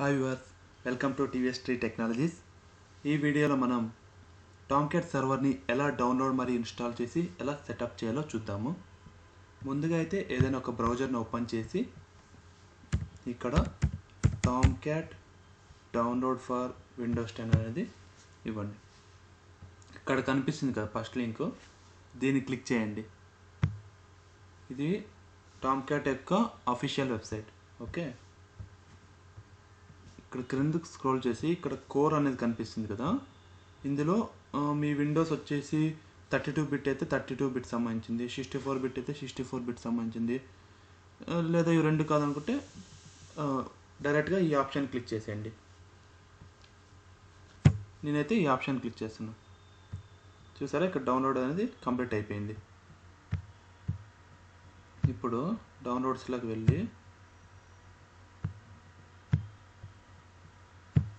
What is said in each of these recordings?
Hi viewers, welcome to Tvs Tree Technologies. ఈ వీడియోలో మనం Tomcat సర్వర్ని ఎలా డౌన్లోడ్ మరియు ఇన్స్టాల్ చేసి ఎలా సెటప్ చేయాలో చూద్దాము. ముందుగా అయితే ఏదైనా ఒక బ్రౌజర్ని ఓపెన్ చేసి ఇక్కడ Tomcat డౌన్లోడ్ ఫర్ windows 10 అనేది ఇవ్వండి. ఇక్కడ కనిపిస్తుంది కదా ఫస్ట్ లింక్, దీన్ని క్లిక్ చేయండి. ఇది Tomcat యొక్క అఫీషియల్ వెబ్సైట్. ఓకే, ఇక్కడ క్రిందకు స్క్రోల్ చేసి ఇక్కడ కోర్ అనేది కనిపిస్తుంది కదా, ఇందులో మీ విండోస్ వచ్చేసి 32 బిట్ అయితే 32 బిట్ సంబంధించింది, 64 బిట్ అయితే 64 బిట్ సంబంధించింది, లేదా ఇవి రెండు కాదనుకుంటే డైరెక్ట్గా ఈ ఆప్షన్ క్లిక్ చేసేయండి. నేనైతే ఈ ఆప్షన్ క్లిక్ చేస్తున్నాను. చూసారా, ఇక్కడ డౌన్లోడ్ అనేది కంప్లీట్ అయిపోయింది. ఇప్పుడు డౌన్లోడ్స్లోకి వెళ్ళి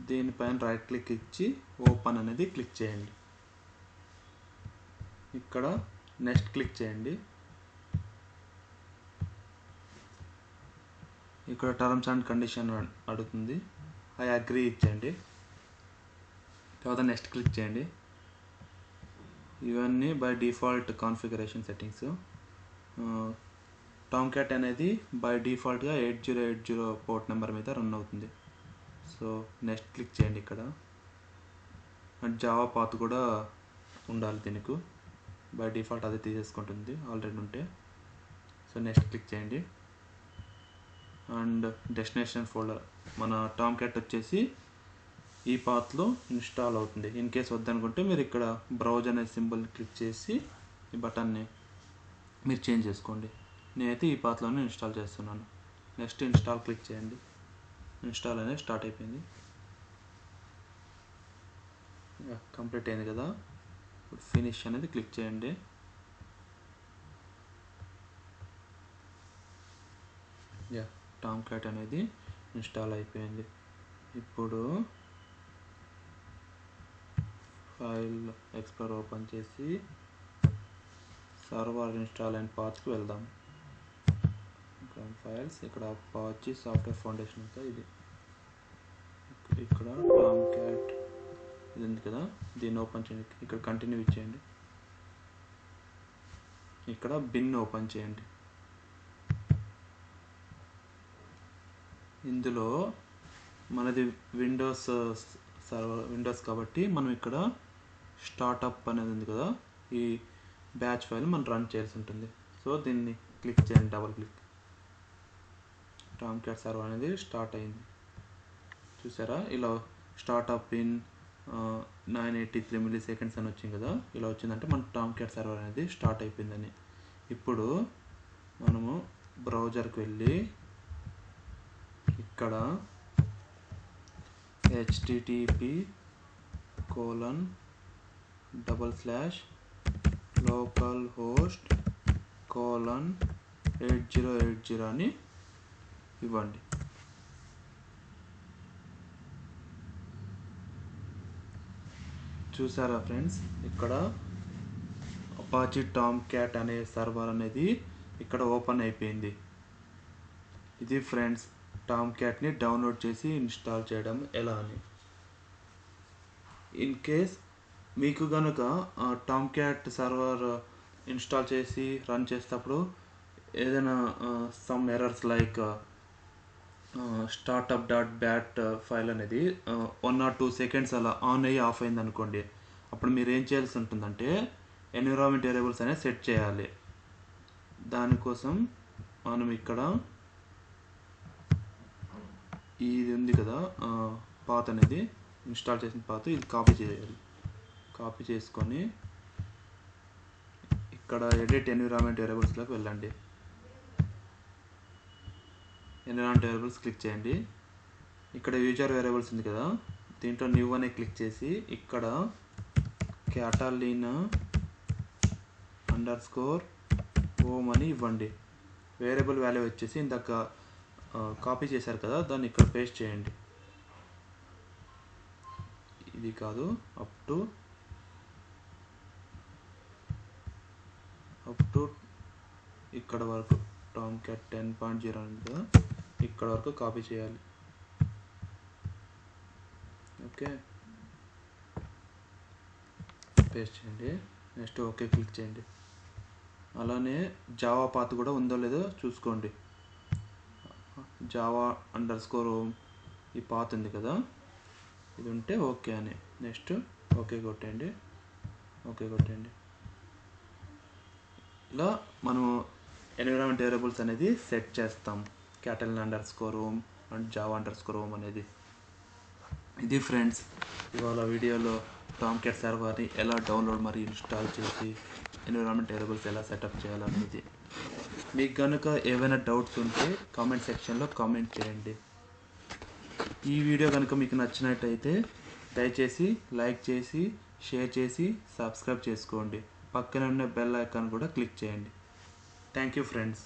దీనిపైన రైట్ క్లిక్ ఇచ్చి ఓపెన్ అనేది క్లిక్ చేయండి. ఇక్కడ నెక్స్ట్ క్లిక్ చేయండి. ఇక్కడ టర్మ్స్ అండ్ కండిషన్ అడుగుతుంది, ఐ అగ్రీ ఇచ్చేయండి. తర్వాత నెక్స్ట్ క్లిక్ చేయండి. ఇవన్నీ by default configuration settings. Tomcat అనేది బై డిఫాల్ట్గా 8080 పోర్ట్ నెంబర్ మీద రన్ అవుతుంది. సో నెక్స్ట్ క్లిక్ చేయండి. ఇక్కడ జావా పాత్ కూడా ఉండాలి దీనికి, బై డిఫాల్ట్ అది తీసేసుకుంటుంది ఆల్రెడీ ఉంటే. సో నెక్స్ట్ క్లిక్ చేయండి. అండ్ డెస్టినేషన్ ఫోల్డర్ మన Tomcat వచ్చేసి ఈ పాత్లో ఇన్స్టాల్ అవుతుంది. ఇన్ కేస్ వద్దనుకుంటే మీరు ఇక్కడ బ్రౌజ్ అనే సింబల్ క్లిక్ చేసి ఈ బటన్ని మీరు చేంజ్ చేసుకోండి. నేనైతే ఈ పాత్లోనే ఇన్స్టాల్ చేస్తున్నాను. నెక్స్ట్ ఇన్స్టాల్ క్లిక్ చేయండి. ఇన్స్టాల్ అనేది స్టార్ట్ అయిపోయింది, కంప్లీట్ అయింది కదా. ఇప్పుడు ఫినిష్ అనేది క్లిక్ చేయండి. Tomcat అనేది ఇన్స్టాల్ అయిపోయింది. ఇప్పుడు ఫైల్ ఎక్స్ప్లోరర్ ఓపెన్ చేసి సర్వర్ ఇన్స్టాల్ అండ్ పాత్కి వెళ్దాం. ఫైల్స్ ఇక్కడ Apache సాఫ్ట్వేర్ ఫౌండేషన్ అంతా ఇది. ఇక్కడ Tomcat ఇది ఉంది కదా, దీన్ని ఓపెన్ చేయండి. ఇక్కడ కంటిన్యూ ఇచ్చేయండి. ఇక్కడ బిన్ ఓపెన్ చేయండి. ఇందులో మనది విండోస్ సర్వర్ విండోస్ కాబట్టి మనం ఇక్కడ స్టార్ట్అప్ అనేది ఉంది కదా, ఈ బ్యాచ్ ఫైల్ మనం రన్ చేయాల్సి ఉంటుంది. సో దీన్ని క్లిక్ చేయండి, డబుల్ క్లిక్. Tomcat సర్వర్ అనేది స్టార్ట్ అయింది. చూసారా, ఇలా స్టార్ట్అప్ ఇన్ 983 మిల్లీ సెకండ్స్ అని వచ్చింది కదా. ఇలా వచ్చిందంటే మన Tomcat సర్వర్ అనేది స్టార్ట్ అయిపోయిందని. ఇప్పుడు మనము బ్రౌజర్కి వెళ్ళి ఇక్కడ http://localhost:8080 అని ఇవ్వండి. చూసారా ఫ్రెండ్స్, ఇక్కడ Apache Tomcat అనే సర్వర్ అనేది ఇక్కడ ఓపెన్ అయిపోయింది. ఇది ఫ్రెండ్స్, Tomcatని డౌన్లోడ్ చేసి ఇన్స్టాల్ చేయడం ఎలా అని. ఇన్ కేస్ మీకు కనుక Tomcat సర్వర్ ఇన్స్టాల్ చేసి రన్ చేసేటప్పుడు ఏదైనా some errors like startup.bat file అనేది 1 or 2 సెకండ్స్ అలా ఆన్ అయ్యి ఆఫ్ అయింది అనుకోండి, అప్పుడు మీరు ఏం చేయాల్సి ఉంటుందంటే ఎన్విరాన్మెంట్ వేరియబుల్స్ అనేది సెట్ చేయాలి. దానికోసం మనం ఇక్కడ ఇది ఉంది కదా, పాత్ అనేది ఇన్స్టాల్ చేసిన పాత్, ఇది కాపీ చేయాలి. కాపీ చేసుకొని ఇక్కడ ఎడిట్ ఎన్విరాన్మెంట్ వేరియబుల్స్లోకి వెళ్ళండి. ఎన్విరాన్మెంట్ వేరియబుల్స్ క్లిక్ చేయండి. ఇక్కడ యూజర్ వేరియబుల్స్ ఉంది కదా, దీంట్లో న్యూ అనే క్లిక్ చేసి ఇక్కడ catalina_home అని ఇవ్వండి. వేరియబుల్ వాల్యూ వచ్చేసి ఇందాక కాపీ చేశారు కదా, దాన్ని ఇక్కడ పేస్ట్ చేయండి. ఇది కాదు, అప్ టు ఇక్కడ వరకు Tomcat 10.0 ఉంది కదా, ఇక్కడ వరకు కాపీ చేయాలి. ఓకే, పేస్ట్ చేయండి. నెక్స్ట్ ఓకే క్లిక్ చేయండి. అలానే జావా పాత్ కూడా ఉందో లేదో చూసుకోండి. జావా _ ఈ పాత్ ఉంది కదా, ఇది ఉంటే ఓకే అని. నెక్స్ట్ ఓకే కొట్టండి. ఓకే కొట్టండి. ఇలా మనం ఎన్విరాన్మెంట్ వేరియబుల్స్ అనేది సెట్ చేస్తాం. _home అండ్ జావా _ అనేది. ఇది ఫ్రెండ్స్ ఇవాళ వీడియోలో టామ్క్యాట్ సర్వర్ని ఎలా డౌన్లోడ్ మరియు ఇన్స్టాల్ చేసి ఎన్విరాన్మెంట్ వేరియబుల్స్ ఎలా సెటప్ చేయాలనేది. మీకు కనుక ఏవైనా డౌట్స్ ఉంటే కామెంట్ సెక్షన్లో కామెంట్ చేయండి. ఈ వీడియో కనుక మీకు నచ్చినట్టయితే దయచేసి లైక్ చేసి, షేర్ చేసి, సబ్స్క్రైబ్ చేసుకోండి. పక్కన ఉన్న బెల్ ఐకాన్ కూడా క్లిక్ చేయండి. Thank you friends.